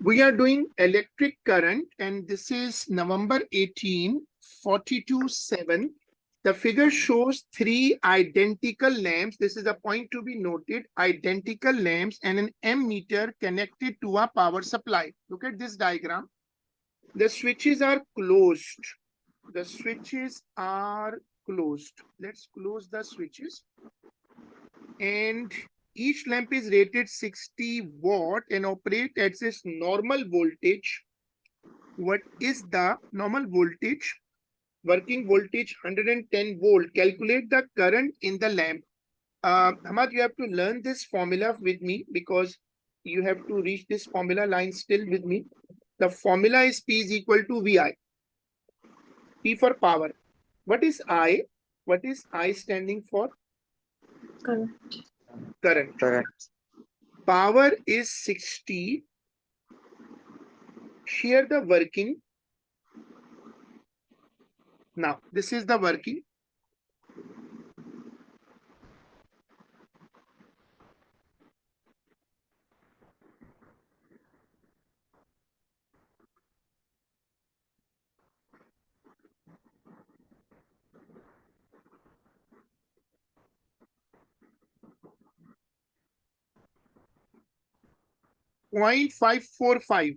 We are doing electric current, and this is November 18, 42/7. The figure shows three identical lamps. This is a point to be noted. Identical lamps and an ammeter connected to a power supply. Look at this diagram. The switches are closed. The switches are closed. Let's close the switches. And each lamp is rated 60 watt and operate at its normal voltage. What is the normal voltage? Working voltage 110 volt. Calculate the current in the lamp. Hamad, you have to learn this formula with me because you have to reach this formula line still with me. The formula is P is equal to VI. P for power. What is I? What is I standing for? Current. Current. Correct. Power is 60. Share the working. Now, this is the working. Point 545.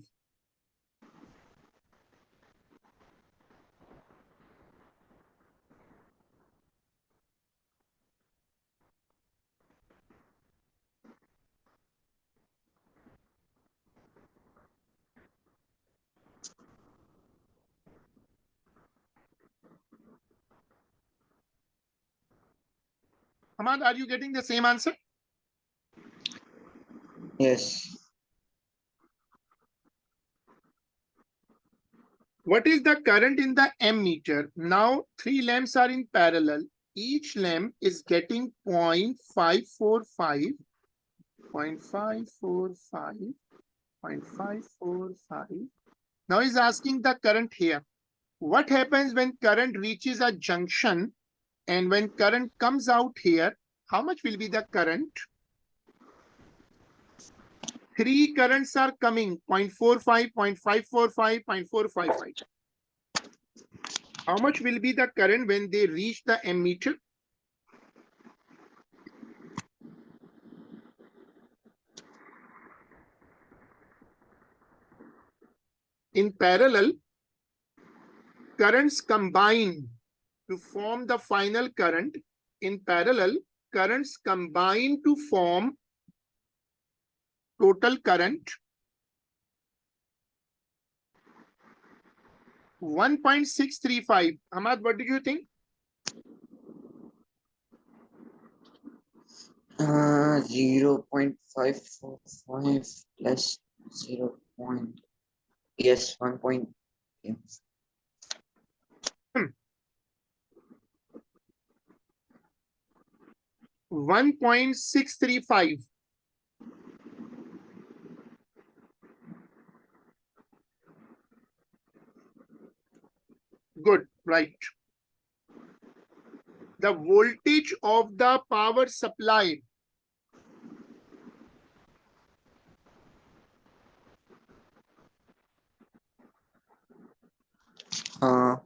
Hamad, are you getting the same answer? Yes. What is the current in the ammeter? Now, three lamps are in parallel. Each lamp is getting 0.545, 0.545, 0.545. Now he's asking the current here. What happens when current reaches a junction and when current comes out here? How much will be the current? Three currents are coming, 0.45, 0.545, 0.455. How much will be the current when they reach the ammeter? In parallel, currents combine to form the final current. In parallel, currents combine to form total current 1.635. Ahmad, what do you think? 0.545 plus 0. Yes, 1 point. Yes. 1.635. Good, right. The voltage of the power supply Uh,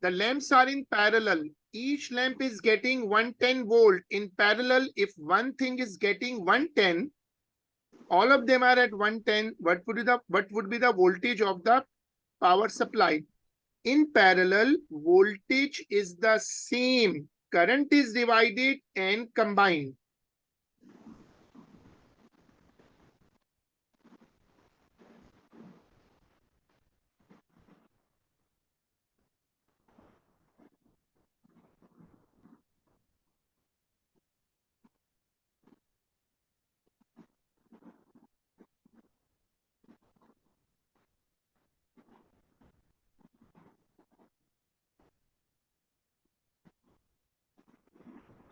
the lamps are in parallel. Each lamp is getting 110 volt. In parallel, if one thing is getting 110, all of them are at 110. What would be the voltage of the power supply? In parallel, voltage is the same. Current is divided and combined.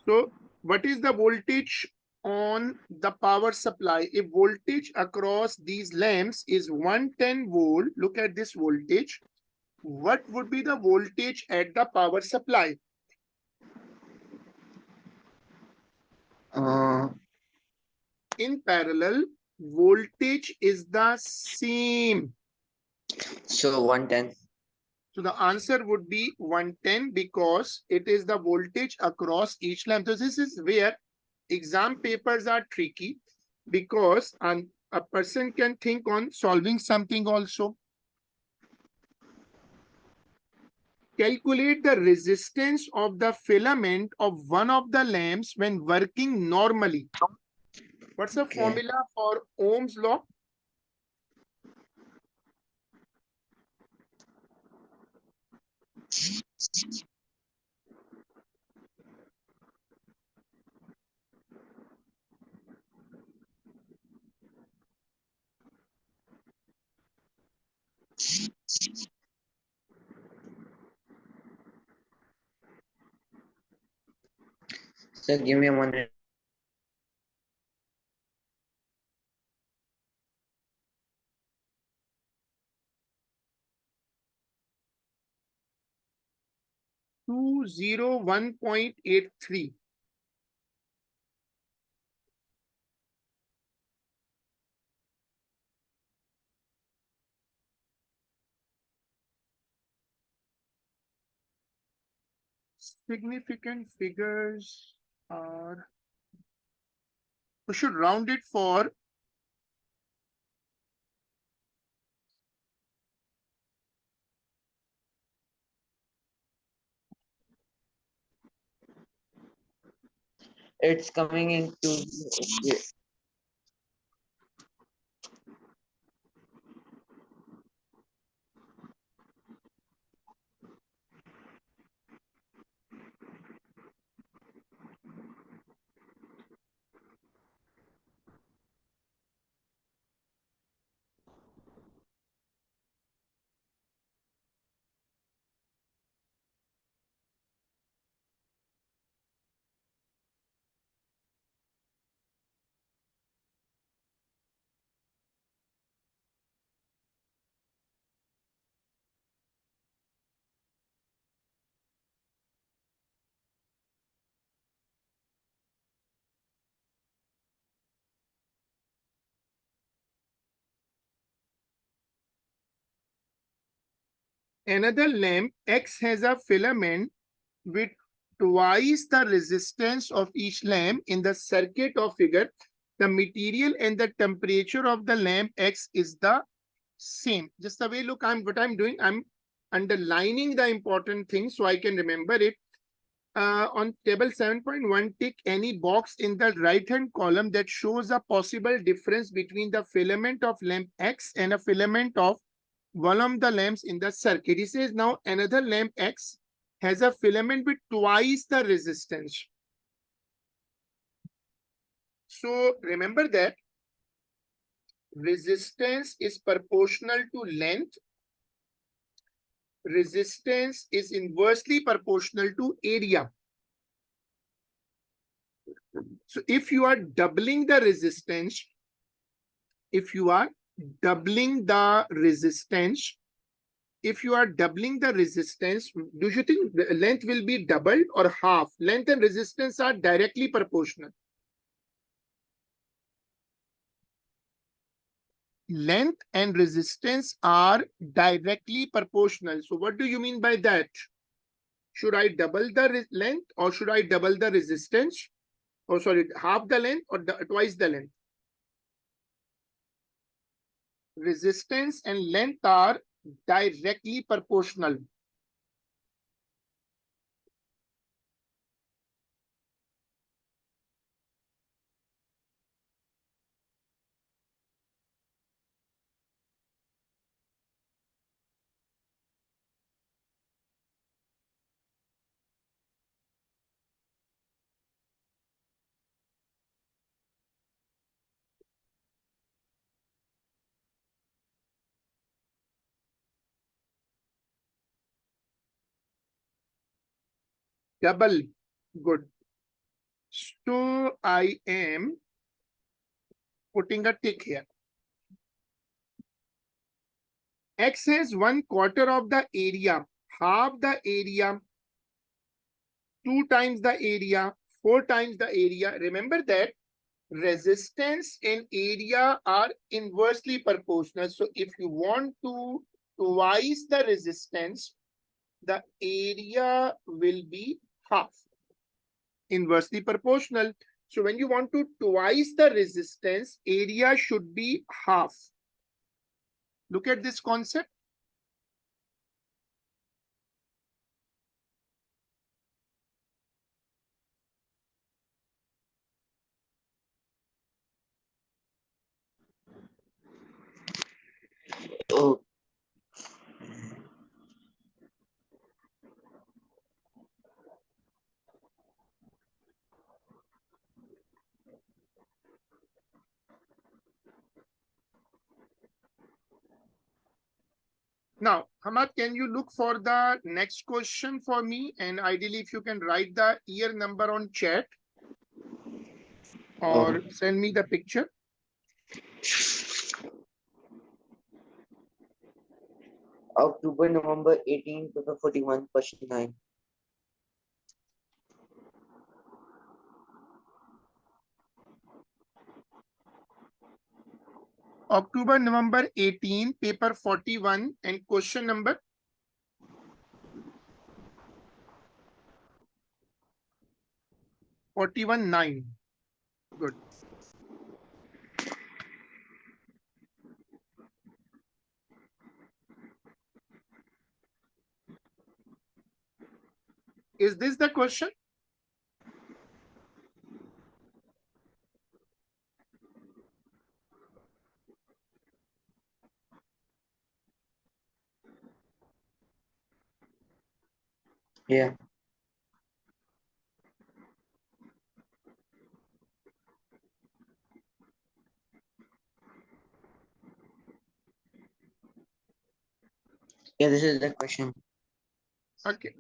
So what is the voltage on the power supply? If voltage across these lamps is 110 volt, look at this voltage. What would be the voltage at the power supply? Uh, In parallel, voltage is the same. so 110. So the answer would be 110 because it is the voltage across each lamp. So this is where exam papers are tricky because a person can think on solving something also. Calculate the resistance of the filament of one of the lamps when working normally. What's the Okay. formula for Ohm's law? So give me 1 minute. 201.83. Significant figures are, we should round it for It's coming into. Okay. another lamp. X has a filament with twice the resistance of each lamp in the circuit of figure. The material and the temperature of the lamp X is the same. Just the way, look, what I'm doing, I'm underlining the important things so I can remember it. On table 7.1, tick any box in the right-hand column that shows a possible difference between the filament of lamp X and a filament of one of the lamps in the circuit. He says now another lamp X has a filament with twice the resistance. So remember that resistance is proportional to length. Resistance is inversely proportional to area. So if you are doubling the resistance, if you are doubling the resistance, do you think the length will be doubled or half? Length and resistance are directly proportional. Length and resistance are directly proportional. So what do you mean by that? Should I double the length or should I double the resistance? Oh, sorry, half the length or twice the length? Resistance and length are directly proportional. Double. Good. So I am putting a tick here. X has 1/4 of the area, half the area, 2 times the area, 4 times the area. Remember that resistance and area are inversely proportional. So if you want to twice the resistance, the area will be half, inversely proportional. So when you want to twice the resistance, area should be half. Look at this concept. Oh, Now, Hamad, can you look for the next question for me? And ideally, if you can write the year number on chat or send me the picture. October, November 18, paper 41, question 9. October, November 18, paper 41, and question number 41, 9. Good. Is this the question? Yeah. Yeah, this is the question. Okay.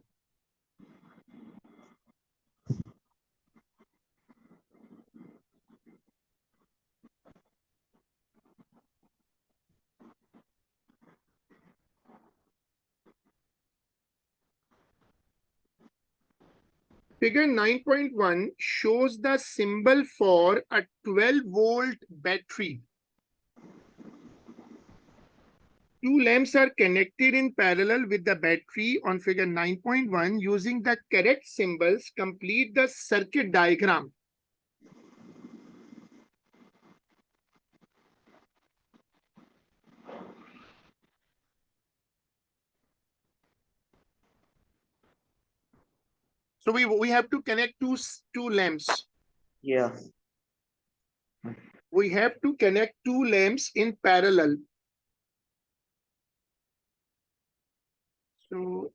Figure 9.1 shows the symbol for a 12-volt battery. Two lamps are connected in parallel with the battery on figure 9.1 using the correct symbols. Complete the circuit diagram. So we have to connect two lamps. Yeah. We have to connect two lamps in parallel. So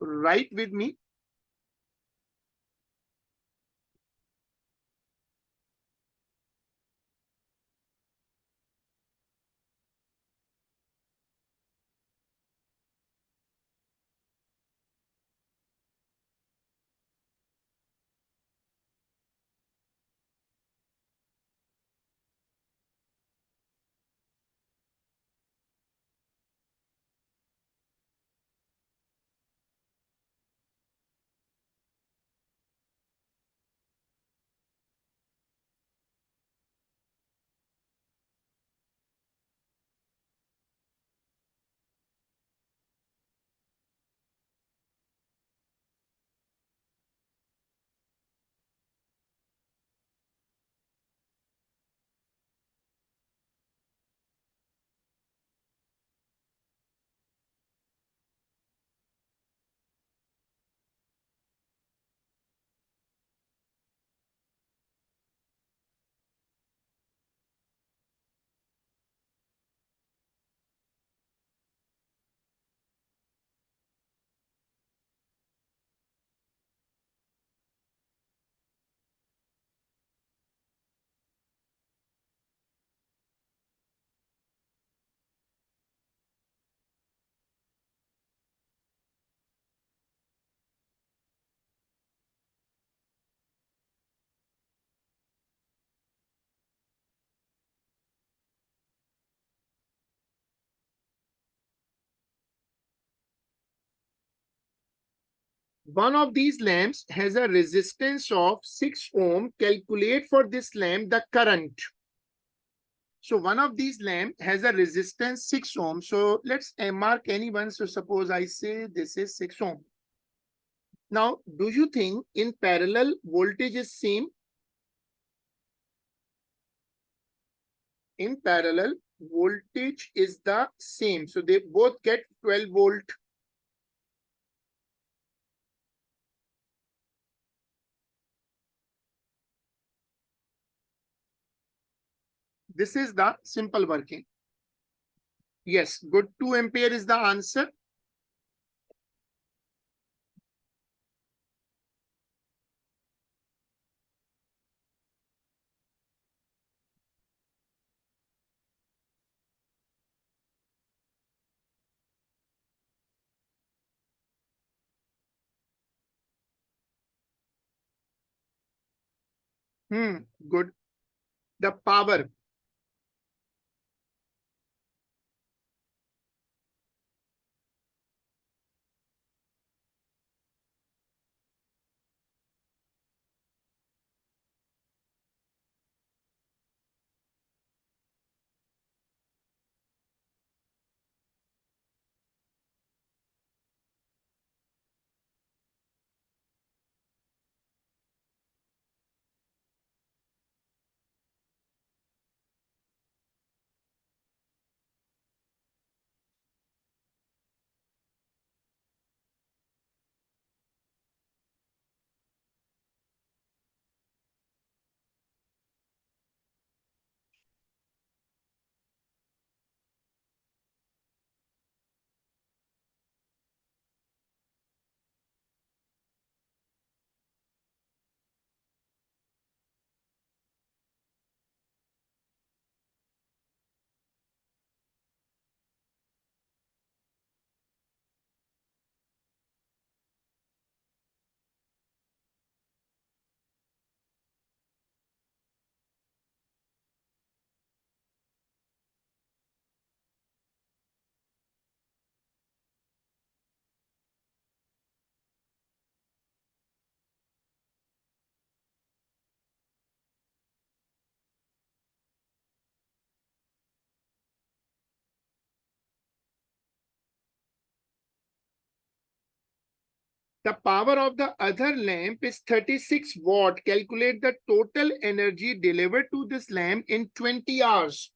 write with me. One of these lamps has a resistance of 6 ohm. Calculate for this lamp the current. So one of these lamp has a resistance 6 ohm. So let's mark anyone. So suppose I say this is 6 ohm. Now, do you think in parallel voltage is same? In parallel, voltage is the same. So they both get 12 volt. This is the simple working. Yes, good. 2 ampere is the answer. Good. The power. The power of the other lamp is 36 watt. Calculate the total energy delivered to this lamp in 20 hours.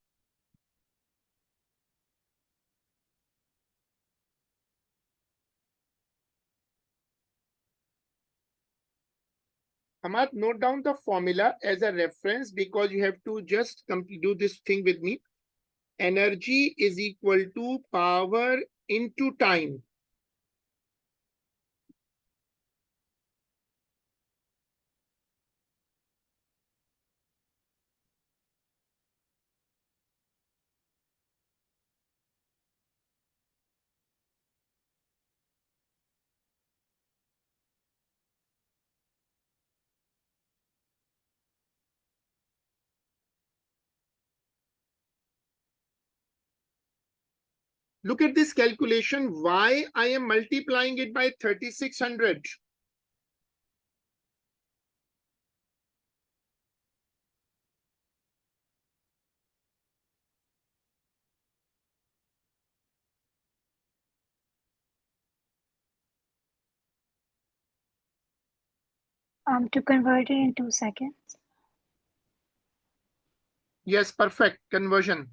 Amat, note down the formula as a reference because you have to just do this thing with me. Energy is equal to power into time. Look at this calculation. Why I am multiplying it by 3600? To convert it in 2 seconds. Yes, perfect conversion.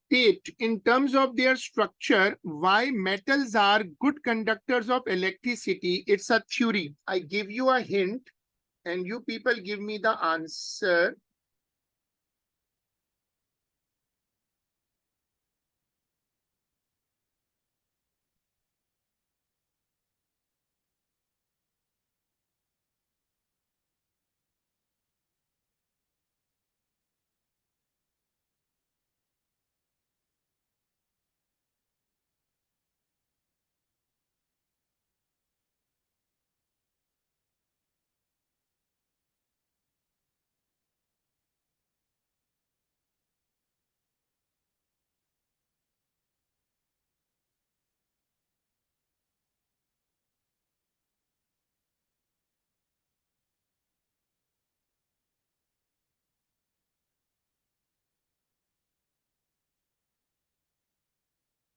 state in terms of their structure why metals are good conductors of electricity. It's a theory. I give you a hint and you people give me the answer.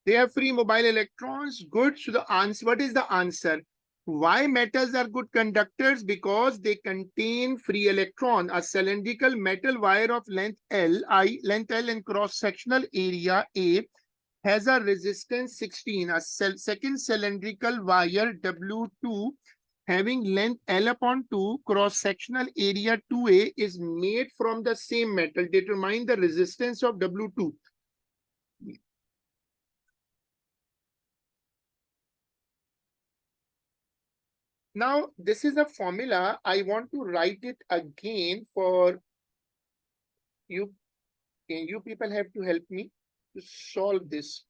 They have free mobile electrons. Good. So the answer, what is the answer? Why metals are good conductors? Because they contain free electron. A cylindrical metal wire of length L, length L and cross-sectional area A has a resistance 16. A second cylindrical wire W2 having length L upon 2, cross-sectional area 2A is made from the same metal. Determine the resistance of W2. Now, this is a formula. I want to write it again for you. You people have to help me to solve this.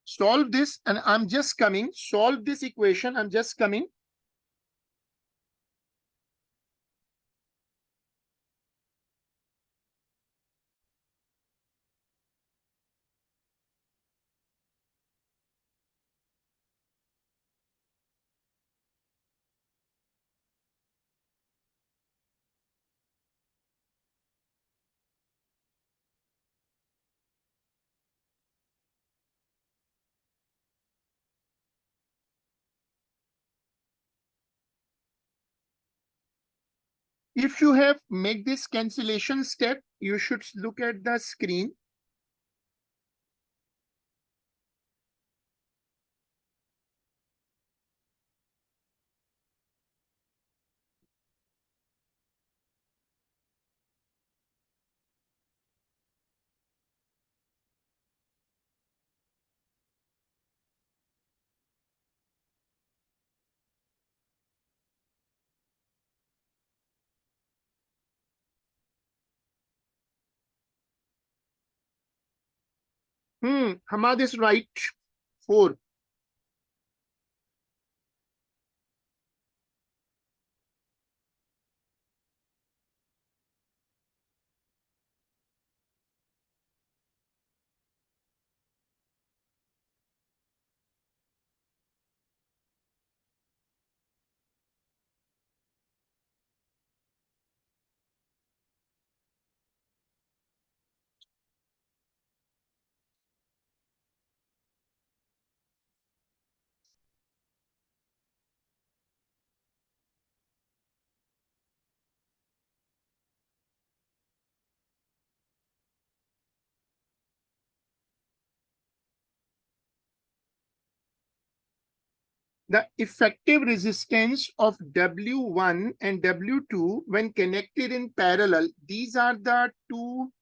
Solve this, and I'm just coming. Solve this equation. I'm just coming. If you have make this cancellation step, you should look at the screen. Hamad is right. 4. The effective resistance of W1 and W2 when connected in parallel. These are the two.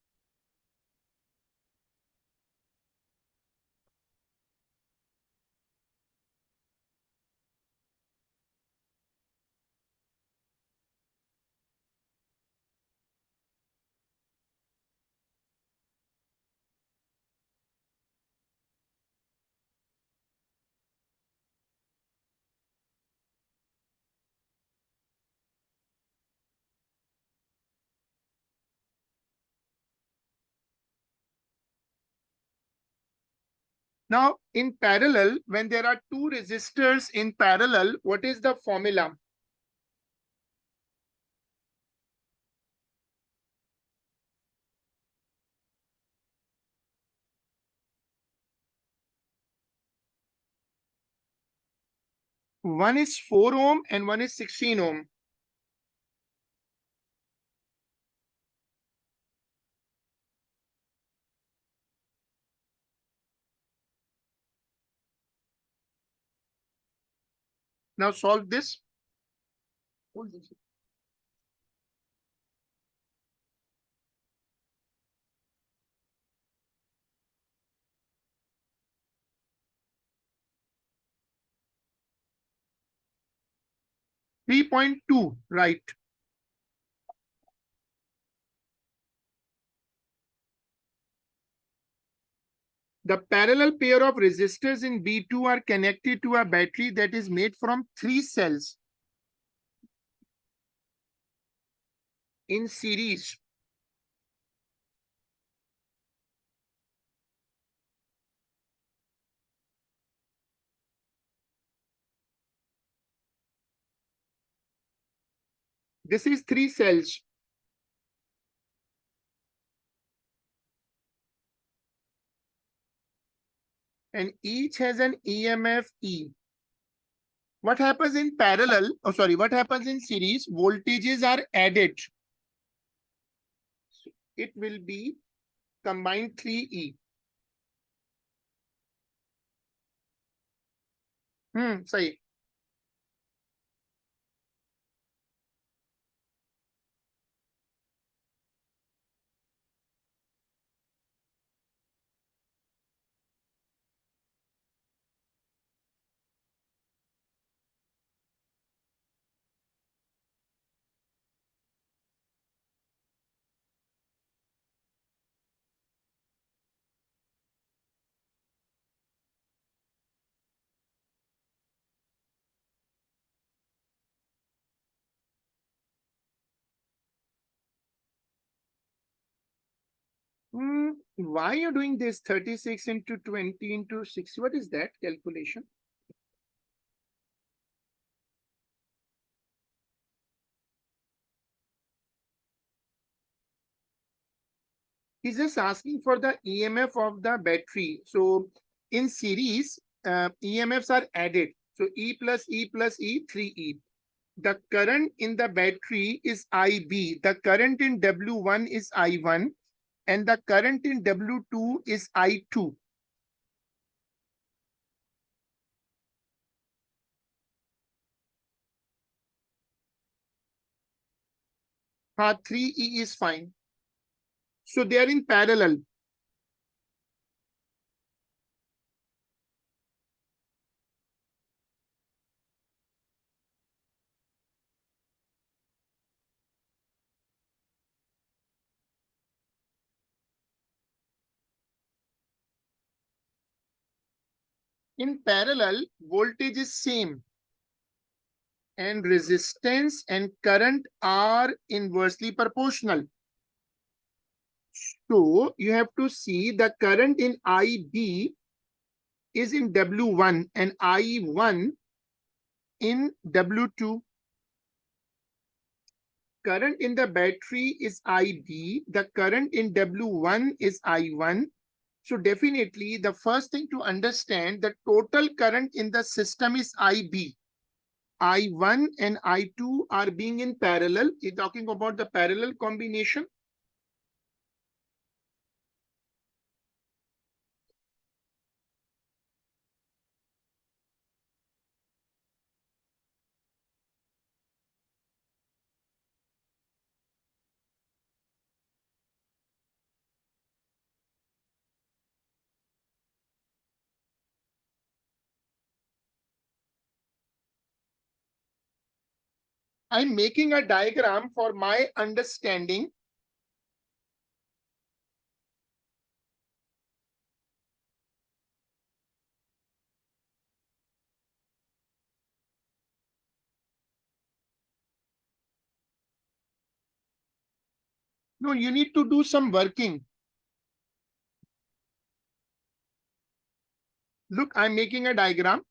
Now, in parallel, when there are two resistors in parallel, what is the formula? One is 4 ohm and one is 16 ohm. Now solve this. 3.2, right. The parallel pair of resistors in B2 are connected to a battery that is made from 3 cells in series. This is 3 cells. And each has an EMF E. What happens in parallel? Oh, sorry, what happens in series? Voltages are added. It will be combined 3E. Say. Why are you doing this 36 into 20 into 60? What is that calculation? He's just asking for the EMF of the battery. So in series, EMFs are added. So E plus E plus E, 3E. The current in the battery is IB. The current in W1 is I1. And the current in W2 is I2. 3E is fine. So they are in parallel. In parallel, voltage is same and resistance and current are inversely proportional. So you have to see the current in IB is in W1 and I1 in W2. Current in the battery is IB. The current in W1 is I1. So definitely the first thing to understand, the total current in the system is IB. I1 and I2 are being in parallel. You're talking about the parallel combination. I'm making a diagram for my understanding. No, you need to do some working. Look, I'm making a diagram.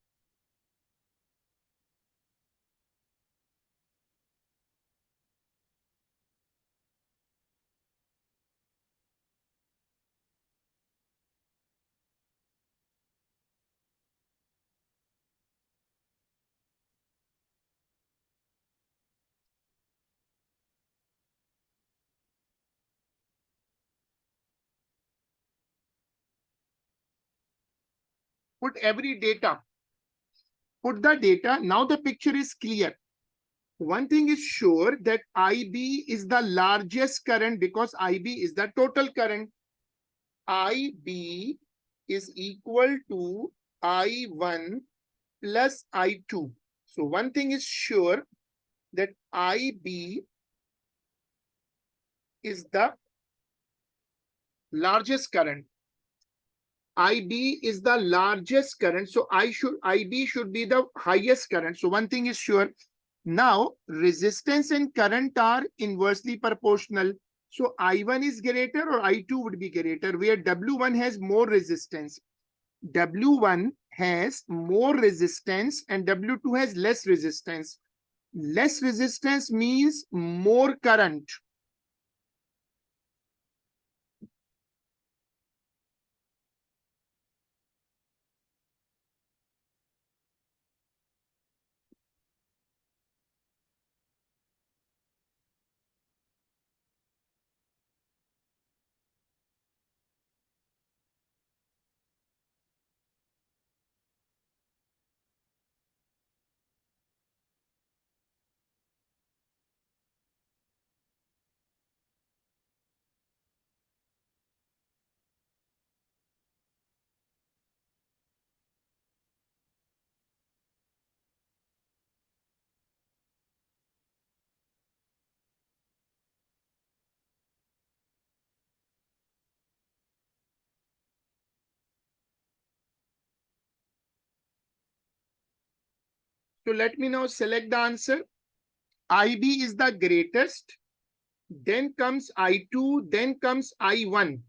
Put every data. Put the data. Now the picture is clear. One thing is sure that IB is the largest current because IB is the total current. IB is equal to I1 plus I2. So one thing is sure that IB is the largest current. IB is the largest current. So IB should be the highest current. So one thing is sure. Now resistance and current are inversely proportional. So I1 is greater or I2 would be greater, where W1 has more resistance. W1 has more resistance and W2 has less resistance. Less resistance means more current. So let me now select the answer. IB is the greatest. Then comes I2, then comes I1.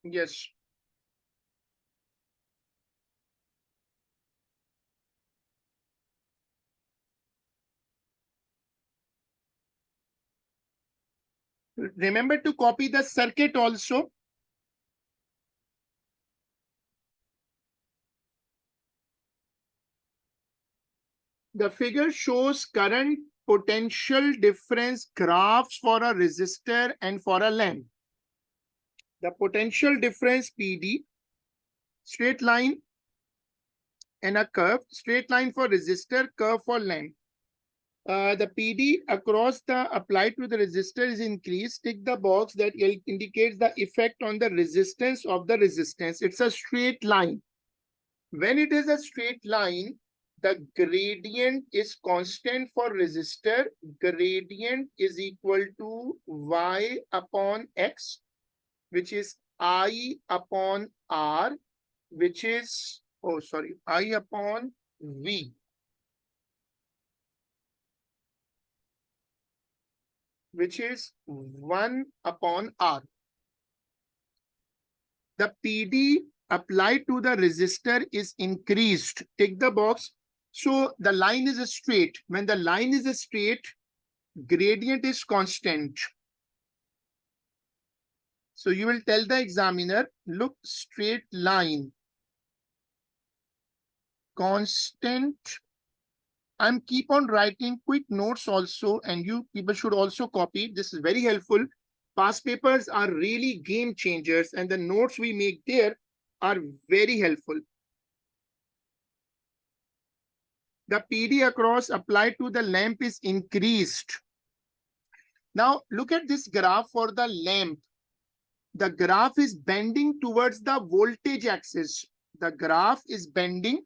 Yes. Remember to copy the circuit also. The figure shows current potential difference graphs for a resistor and for a lamp. The potential difference PD, straight line and a curve, straight line for resistor, curve for lamp. The PD across the applied to the resistor is increased. Tick the box that indicates the effect on the resistance of the resistance. It's a straight line. When it is a straight line, the gradient is constant for resistor. Gradient is equal to Y upon X, which is I upon R, which is, I upon V, which is 1 upon R. The PD applied to the resistor is increased. Tick the box. So the line is straight. When the line is straight, gradient is constant. So you will tell the examiner, look, straight line, constant. I'm keep on writing quick notes also, and you people should also copy. This is very helpful. Past papers are really game changers, and the notes we make there are very helpful. The PD across applied to the lamp is increased. Now look at this graph for the lamp. the graph is bending towards the voltage axis. The graph is bending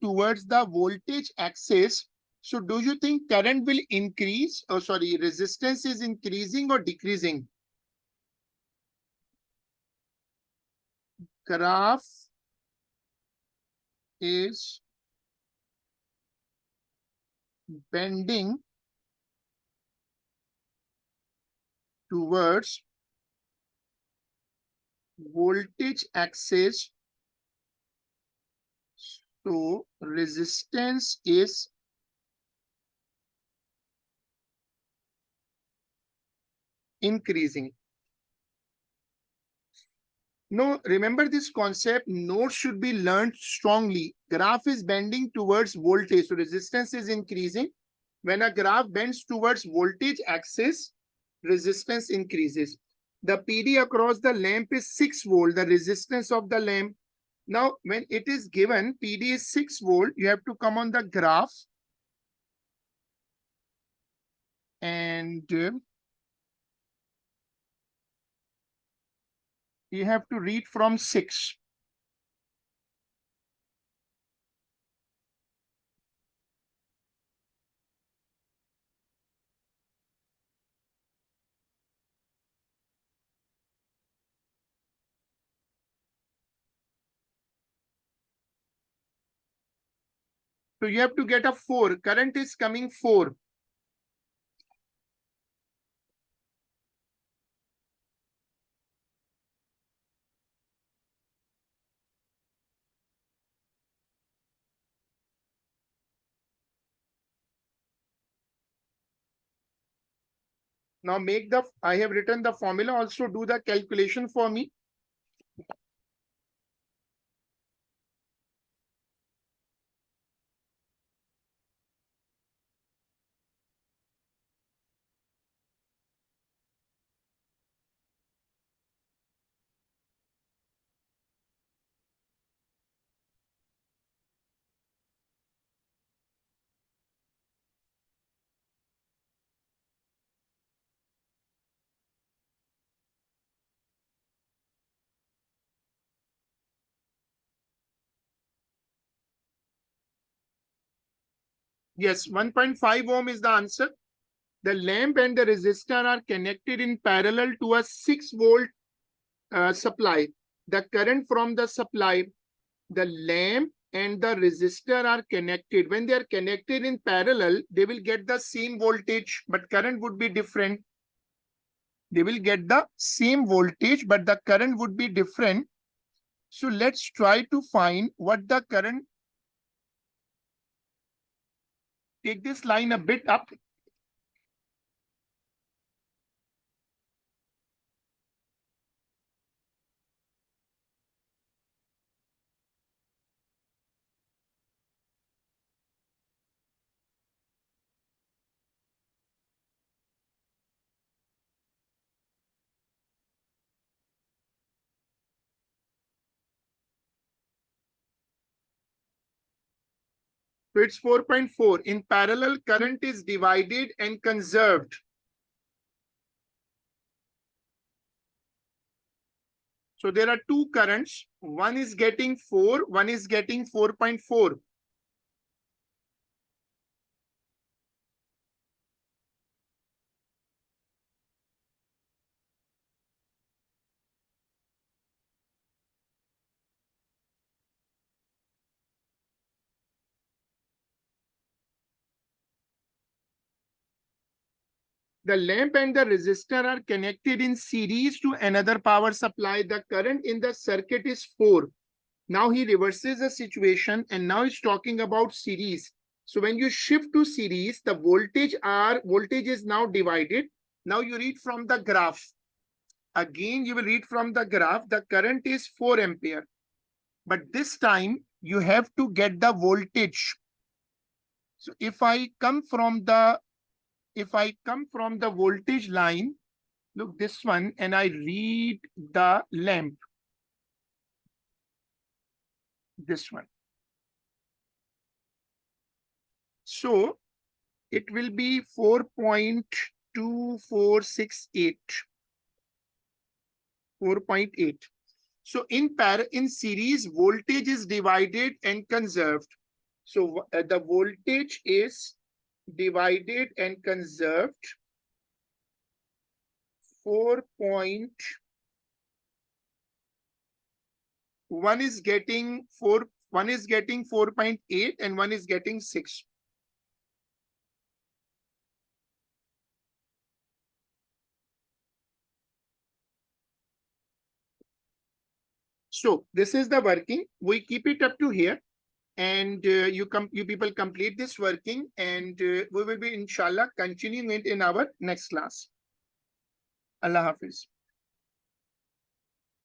towards the voltage axis. So do you think current will increase? Oh, sorry, resistance is increasing or decreasing? Graph is bending towards voltage axis. So resistance is increasing. No, remember this concept, nodes should be learned strongly. Graph is bending towards voltage, so resistance is increasing. When a graph bends towards voltage axis, resistance increases. The PD across the lamp is 6 volt, the resistance of the lamp. Now, when it is given, PD is 6 volt, you have to come on the graph and you have to read from 6. So you have to get a 4. Current is coming 4. Now I have written the formula, also do the calculation for me. Yes, 1.5 ohm is the answer. The lamp and the resistor are connected in parallel to a 6 volt supply. The current from the supply, the lamp and the resistor are connected. When they are connected in parallel, they will get the same voltage, but current would be different. They will get the same voltage, but the current would be different. So let's try to find what the current. Take this line a bit up. So it's 4.4. In parallel, current is divided and conserved. So there are two currents. One is getting 4, one is getting 4.4. The lamp and the resistor are connected in series to another power supply. The current in the circuit is 4. Now he reverses the situation and now he's talking about series. So when you shift to series, the voltage is now divided. Now you read from the graph. Again, you will read from the graph, the current is 4 ampere. But this time you have to get the voltage. So if I come from the voltage line, look this one, and I read the lamp, this one. So it will be 4.2468. 4.8. So in series, voltage is divided and conserved. So the voltage is divided and conserved 4.1 is getting 4.8 and one is getting 6. So this is the working. We keep it up to here, and you people complete this working, and we will be inshallah continuing it in our next class. Allah Hafiz.